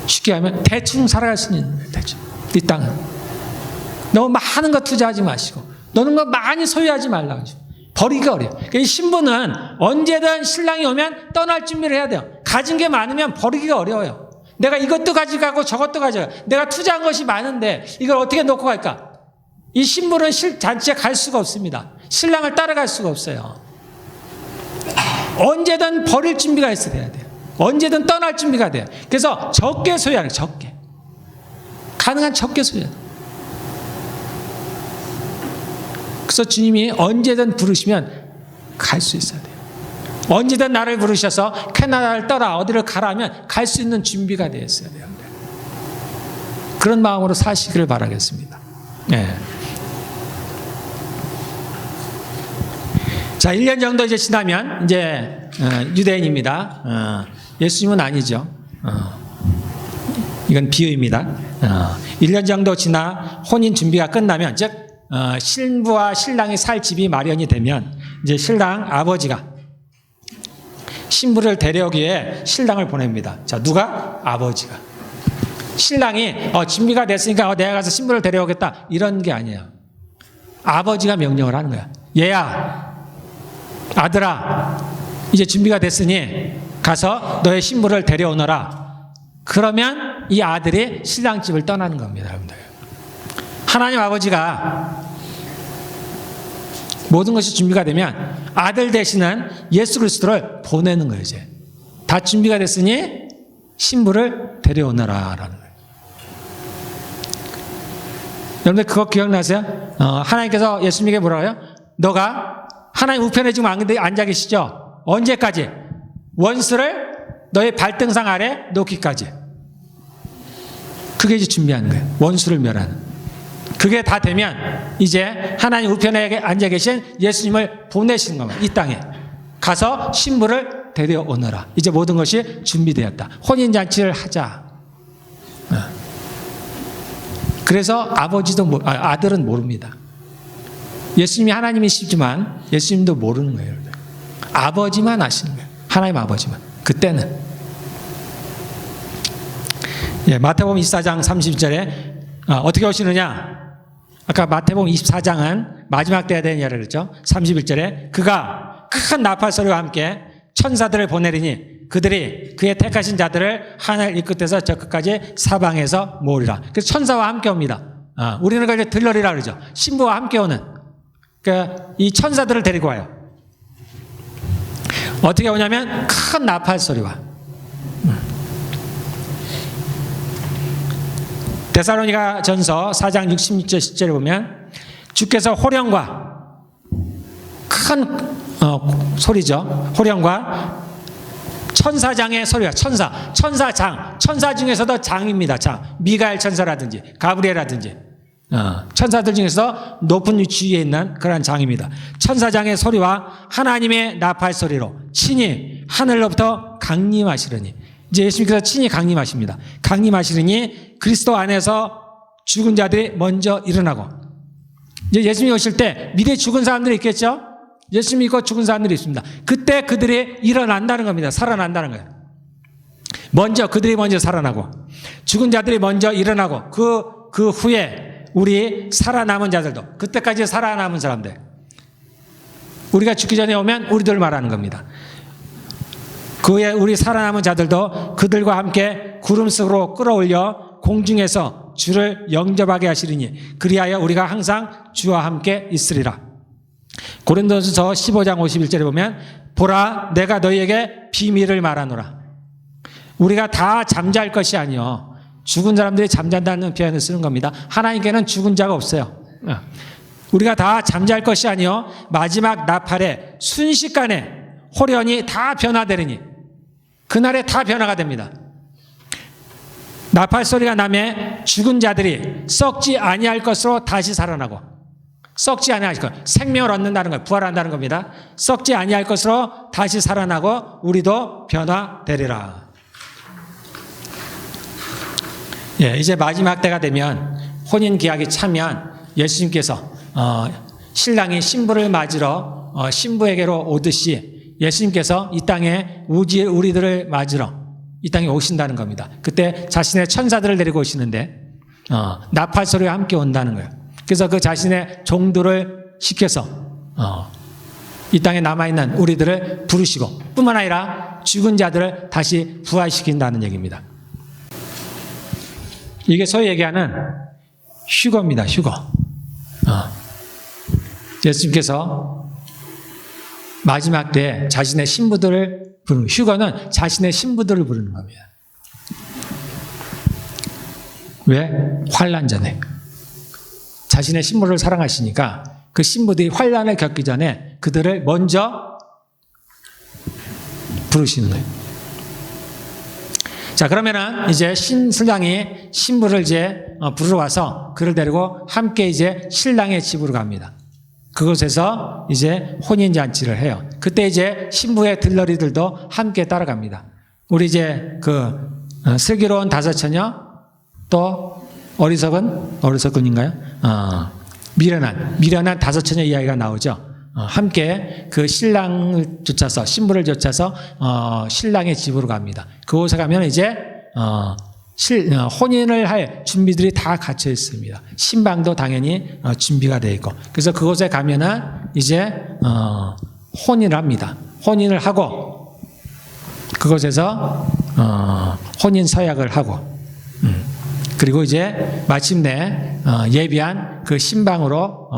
쉽게 하면 대충 살아갈 수 있는 거예요. 대충. 이 땅은 너무 많은 거 투자하지 마시고 너는 거 많이 소유하지 말라고 하죠. 버리기가 어려워요. 그러니까 이 신부는 언제든 신랑이 오면 떠날 준비를 해야 돼요. 가진 게 많으면 버리기가 어려워요. 내가 이것도 가져가고 저것도 가져가. 내가 투자한 것이 많은데 이걸 어떻게 놓고 갈까? 이 신부는 잔치에 갈 수가 없습니다. 신랑을 따라갈 수가 없어요. 언제든 버릴 준비가 있어야 돼요. 언제든 떠날 준비가 돼요. 그래서 적게 소유하는 거예요. 적게. 가능한 적게 소유하는 거예요. 그래서 주님이 언제든 부르시면 갈 수 있어야 돼요. 언제든 나를 부르셔서 캐나다를 떠나 어디를 가라 하면 갈 수 있는 준비가 되어 있어야 돼요. 그런 마음으로 사시기를 바라겠습니다. 네. 자, 1년 정도 이제 지나면 이제 유대인입니다. 예수님은 아니죠. 이건 비유입니다. 1년 정도 지나 혼인 준비가 끝나면, 즉 신부와 신랑이 살 집이 마련이 되면 이제 신랑 아버지가 신부를 데려오기 위해 신랑을 보냅니다. 자, 누가? 아버지가. 신랑이 준비가 됐으니까 내가 가서 신부를 데려오겠다 이런 게 아니에요. 아버지가 명령을 하는 거야. 얘야, 아들아, 이제 준비가 됐으니 가서 너의 신부를 데려오너라. 그러면 이 아들이 신랑 집을 떠나는 겁니다, 여러분들. 하나님 아버지가 모든 것이 준비가 되면 아들 되시는 예수 그리스도를 보내는 거예요. 이제 다 준비가 됐으니 신부를 데려오너라라는 거예요. 여러분들 그거 기억나세요? 하나님께서 예수님에게 뭐라고 해요? 너가 하나님 우편에 지금 앉아 계시죠? 언제까지? 원수를 너의 발등상 아래 놓기까지. 그게 이제 준비하는 거예요. 원수를 멸하는. 그게 다 되면 이제 하나님 우편에 앉아 계신 예수님을 보내시는 겁니다. 이 땅에 가서 신부를 데려오너라. 이제 모든 것이 준비되었다. 혼인잔치를 하자. 그래서 아들은 모릅니다. 예수님이 하나님이시지만 예수님도 모르는 거예요. 아버지만 아시는 거예요. 하나님 아버지만. 그때는. 예, 마태복음 24장 30절에 어떻게 오시느냐? 아까 마태복음 24장은 마지막 때야 되는 이야기를 했죠. 31절에 그가 큰 나팔 소리와 함께 천사들을 보내리니 그들이 그의 택하신 자들을 하늘 이 끝에서 저 끝까지 사방에서 모으리라. 그래서 천사와 함께 옵니다. 우리는 그걸 들러리라 그러죠. 신부와 함께 오는. 그러니까 이 천사들을 데리고 와요. 어떻게 오냐면 큰 나팔 소리와. 데살로니가 전서 4장 66절 10절에 보면 주께서 호령과 큰 소리죠. 호령과 천사장의 소리가 천사장, 천사 중에서도 장입니다. 장. 미가엘 천사라든지 가브리엘이라든지 천사들 중에서 높은 위치에 있는 그런 장입니다. 천사장의 소리와 하나님의 나팔 소리로 친히 하늘로부터 강림하시려니. 이제 예수님께서 친히 강림하십니다. 강림하시려니 그리스도 안에서 죽은 자들이 먼저 일어나고. 이제 예수님이 오실 때 미래 죽은 사람들이 있겠죠? 예수님 믿고 죽은 사람들이 있습니다. 그때 그들이 일어난다는 겁니다. 살아난다는 거예요. 그들이 먼저 살아나고 죽은 자들이 먼저 일어나고 그 후에 우리 살아남은 자들도 그때까지 살아남은 사람들 우리가 죽기 전에 오면 우리들 말하는 겁니다. 그에 우리 살아남은 자들도 그들과 함께 구름 속으로 끌어올려 공중에서 주를 영접하게 하시리니 그리하여 우리가 항상 주와 함께 있으리라. 고린도전서 15장 51절에 보면 보라 내가 너희에게 비밀을 말하노라. 우리가 다 잠잘 것이 아니요 죽은 사람들이 잠잔다는 표현을 쓰는 겁니다. 하나님께는 죽은 자가 없어요. 우리가 다 잠잘 것이 아니요 마지막 나팔에 순식간에 호련이 다 변화되리니 그날에 다 변화가 됩니다. 나팔 소리가 나면 죽은 자들이 썩지 아니할 것으로 다시 살아나고 썩지 아니할 것, 생명을 얻는다는 거예요. 부활한다는 겁니다. 썩지 아니할 것으로 다시 살아나고 우리도 변화되리라. 예, 이제 마지막 때가 되면 혼인 기약이 차면 예수님께서 신랑이 신부를 맞으러 신부에게로 오듯이 예수님께서 이 땅에 우리들을 맞으러 이 땅에 오신다는 겁니다. 그때 자신의 천사들을 데리고 오시는데 나팔 소리와 함께 온다는 거예요. 그래서 그 자신의 종들을 시켜서 이 땅에 남아있는 우리들을 부르시고 뿐만 아니라 죽은 자들을 다시 부활시킨다는 얘기입니다. 이게 소위 얘기하는 휴거입니다. 휴거. 예수님께서 마지막 때 자신의 신부들을 부르는 휴거는 자신의 신부들을 부르는 겁니다. 왜? 환난 전에. 자신의 신부를 사랑하시니까 그 신부들이 환난을 겪기 전에 그들을 먼저 부르시는 거예요. 자, 그러면은 이제 신랑이 신부를 이제 부르러 와서 그를 데리고 함께 이제 신랑의 집으로 갑니다. 그곳에서 이제 혼인잔치를 해요. 그때 이제 신부의 들러리들도 함께 따라갑니다. 우리 이제 슬기로운 다섯 처녀 또 어리석은인가요? 미련한 다섯 처녀 이야기가 나오죠. 함께 그 신랑을 쫓아서 신부를 쫓아서 신랑의 집으로 갑니다. 그곳에 가면 이제 혼인을 할 준비들이 다 갖춰 있습니다. 신방도 당연히 준비가 되어 있고 그래서 그곳에 가면은 이제 혼인을 합니다. 혼인을 하고 그곳에서 혼인 서약을 하고 그리고 이제 마침내 예비한 그 신방으로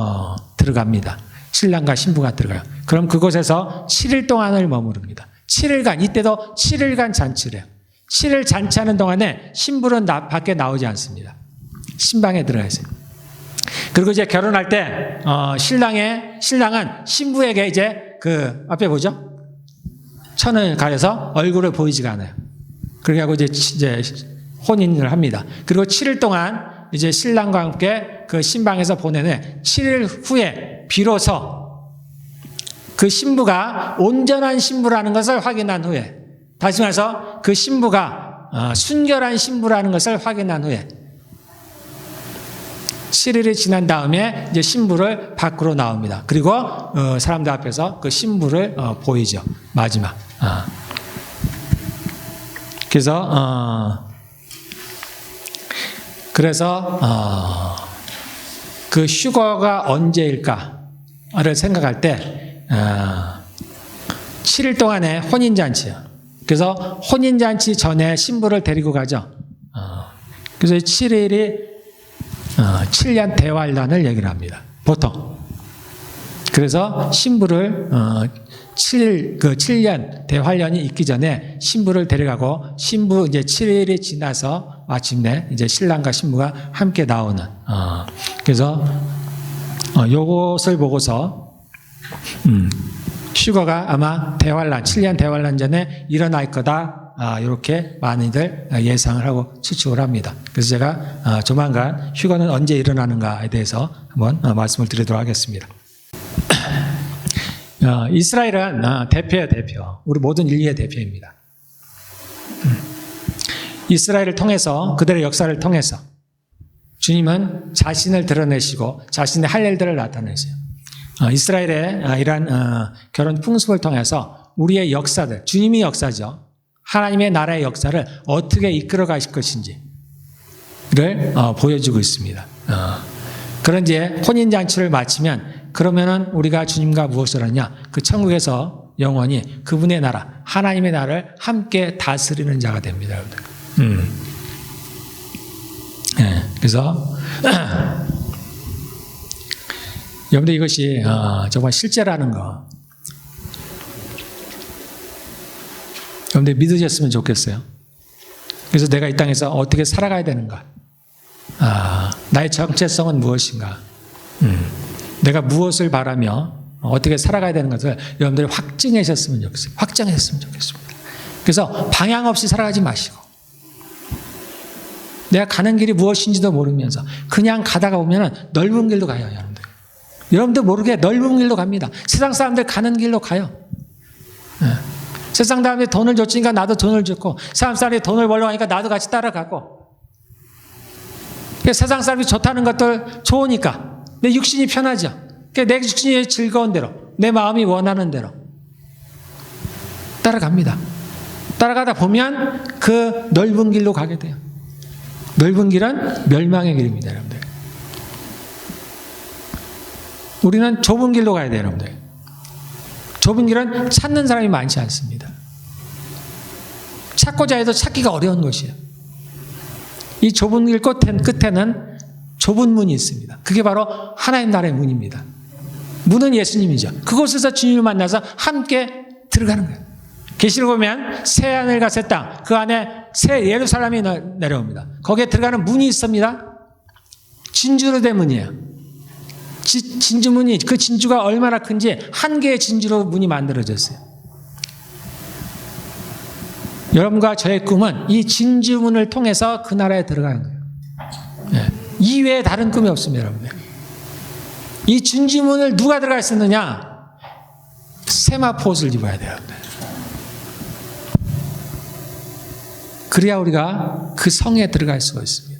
들어갑니다. 신랑과 신부가 들어가요. 그럼 그곳에서 7일 동안을 머무릅니다. 7일간, 이때도 7일간 잔치를 해요. 7일 잔치하는 동안에 신부는 밖에 나오지 않습니다. 신방에 들어가 있어요. 그리고 이제 결혼할 때 신랑은 신부에게 이제 그 앞에 보죠? 천을 가려서 얼굴을 보이지가 않아요. 그렇게 하고 이제 혼인을 합니다. 그리고 7일 동안 이제 신랑과 함께 그 신방에서 보내는 7일 후에 비로소 그 신부가 온전한 신부라는 것을 확인한 후에 다시 말해서 그 신부가 순결한 신부라는 것을 확인한 후에 7일이 지난 다음에 이제 신부를 밖으로 나옵니다. 그리고 사람들 앞에서 그 신부를 보이죠. 마지막. 그래서 그 휴거가 언제일까를 생각할 때 7일 동안의 혼인잔치요. 그래서 혼인잔치 전에 신부를 데리고 가죠. 그래서 7일이 7년 대환란을 얘기를 합니다. 보통. 그래서 신부를 7년 대환란이 있기 전에 신부를 데려가고 신부 이제 7일이 지나서 마침내 이제 신랑과 신부가 함께 나오는. 그래서 요것을 보고서 휴거가 아마 대환란 7년 대환란 전에 일어날 거다. 이렇게 많이들 예상을 하고 추측을 합니다. 그래서 제가 조만간 휴거는 언제 일어나는가에 대해서 한번 말씀을 드리도록 하겠습니다. 이스라엘은 대표예요, 대표. 우리 모든 인류의 대표입니다. 이스라엘을 통해서, 그들의 역사를 통해서 주님은 자신을 드러내시고 자신의 할 일들을 나타내세요. 이스라엘의 이러한 결혼 풍습을 통해서 우리의 역사들, 주님이 역사죠. 하나님의 나라의 역사를 어떻게 이끌어 가실 것인지를 보여주고 있습니다. 그런 이제 혼인잔치를 마치면 그러면은 우리가 주님과 무엇을 하냐? 그 천국에서 영원히 그분의 나라, 하나님의 나라를 함께 다스리는 자가 됩니다, 여러분들. 네, 그래서 여러분들 이것이 정말 실제라는 거 여러분들 믿으셨으면 좋겠어요. 그래서 내가 이 땅에서 어떻게 살아가야 되는가? 나의 정체성은 무엇인가? 내가 무엇을 바라며 어떻게 살아가야 되는 것을 여러분들이 확증하셨으면 좋겠어요. 확정했으면 좋겠습니다. 그래서 방향 없이 살아가지 마시고 내가 가는 길이 무엇인지도 모르면서 그냥 가다가 보면 넓은 길로 가요, 여러분들. 여러분들 모르게 넓은 길로 갑니다. 세상 사람들 가는 길로 가요. 세상 사람들이 돈을 줬으니까 나도 돈을 줬고 세상 사람들이 돈을 벌려고 하니까 나도 같이 따라가고 세상 사람이 좋다는 것들 좋으니까 내 육신이 편하죠. 내 육신이 즐거운 대로 내 마음이 원하는 대로 따라갑니다. 따라가다 보면 그 넓은 길로 가게 돼요. 넓은 길은 멸망의 길입니다, 여러분들. 우리는 좁은 길로 가야 돼요, 여러분들. 좁은 길은 찾는 사람이 많지 않습니다. 찾고자 해도 찾기가 어려운 것이에요. 이 좁은 길 끝에는 좁은 문이 있습니다. 그게 바로 하나님 나라의 문입니다. 문은 예수님이죠. 그곳에서 주님을 만나서 함께 들어가는 거예요. 계시록 보면 새 하늘과 새 땅, 그 안에 새 예루살렘이 내려옵니다. 거기에 들어가는 문이 있습니다. 진주로 된 문이에요. 진주문이, 그 진주가 얼마나 큰지 한 개의 진주로 문이 만들어졌어요. 여러분과 저의 꿈은 이 진주문을 통해서 그 나라에 들어가는 거예요. 네. 이외에 다른 꿈이 없습니다, 여러분들. 이 진주문을 누가 들어가 있었느냐? 세마포 옷을 입어야 돼요, 여러분들. 그래야 우리가 그 성에 들어갈 수가 있습니다.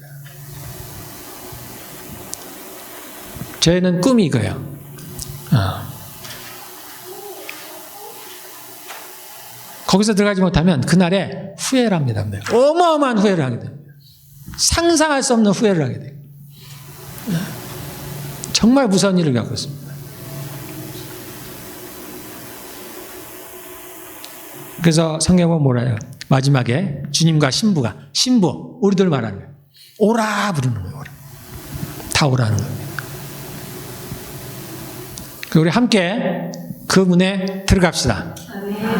저희는 꿈이 이거예요. 거기서 들어가지 못하면 그날에 후회를 합니다. 어마어마한 후회를 하게 됩니다. 상상할 수 없는 후회를 하게 돼요. 정말 무서운 일을 겪고 있습니다. 그래서 성경은 뭐라 해요? 마지막에 주님과 신부가, 신부, 우리들 말하는 거예요. 오라 부르는 거예요. 오라. 다 오라는 겁니다. 우리 함께 그 문에 들어갑시다.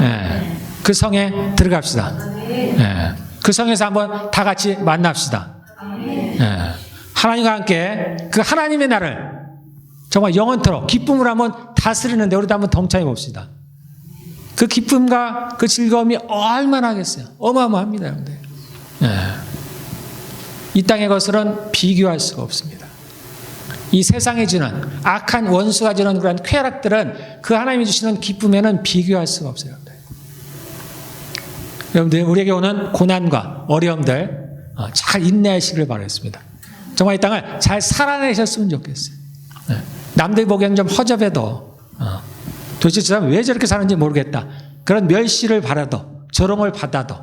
네. 그 성에 들어갑시다. 네. 그 성에서 한번 다 같이 만납시다. 네. 하나님과 함께 그 하나님의 나라를 정말 영원토록 기쁨으로 한번 다스리는데 우리도 한번 동참해 봅시다. 그 기쁨과 그 즐거움이 얼마나 하겠어요? 어마어마합니다, 여러분들. 네. 이 땅의 것들은 비교할 수가 없습니다. 이 세상이 주는 악한 원수가 주는 그런 쾌락들은 그 하나님이 주시는 기쁨에는 비교할 수가 없어요. 여러분들, 우리에게 오는 고난과 어려움들 잘 인내하시기를 바라겠습니다. 정말 이 땅을 잘 살아내셨으면 좋겠어요. 남들 보기에는 좀 허접해도 도대체 저 사람 왜 저렇게 사는지 모르겠다. 그런 멸시를 받아도 조롱을 받아도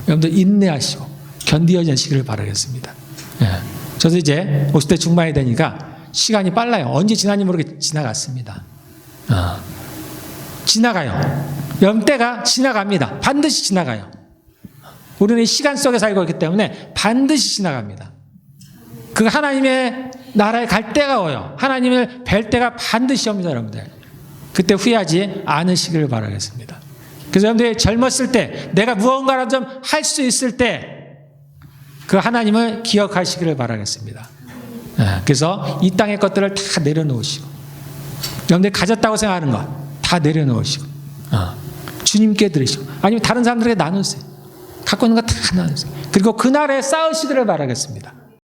여러분들 인내하시고 견디어지시기를 바라겠습니다. 저도 이제 50대 중반이 되니까 시간이 빨라요. 언제 지났는지 모르게 지나갔습니다. 지나가요. 여러분, 때가 지나갑니다. 반드시 지나가요. 우리는 시간 속에 살고 있기 때문에 반드시 지나갑니다. 그 하나님의 나라에 갈 때가 와요. 하나님을 뵐 때가 반드시 옵니다, 여러분들. 그때 후회하지 않으시기를 바라겠습니다. 그래서 여러분들이 젊었을 때, 내가 무언가를 좀 할 수 있을 때 그 하나님을 기억하시기를 바라겠습니다. 그래서 이 땅의 것들을 다 내려놓으시고, 여러분들이 가졌다고 생각하는 것 다 내려놓으시고, 주님께 드리시고, 아니면 다른 사람들에게 나누세요. 갖고 있는 거 다 나누세요. 그리고 그날에 쌓으시기를 바라겠습니다.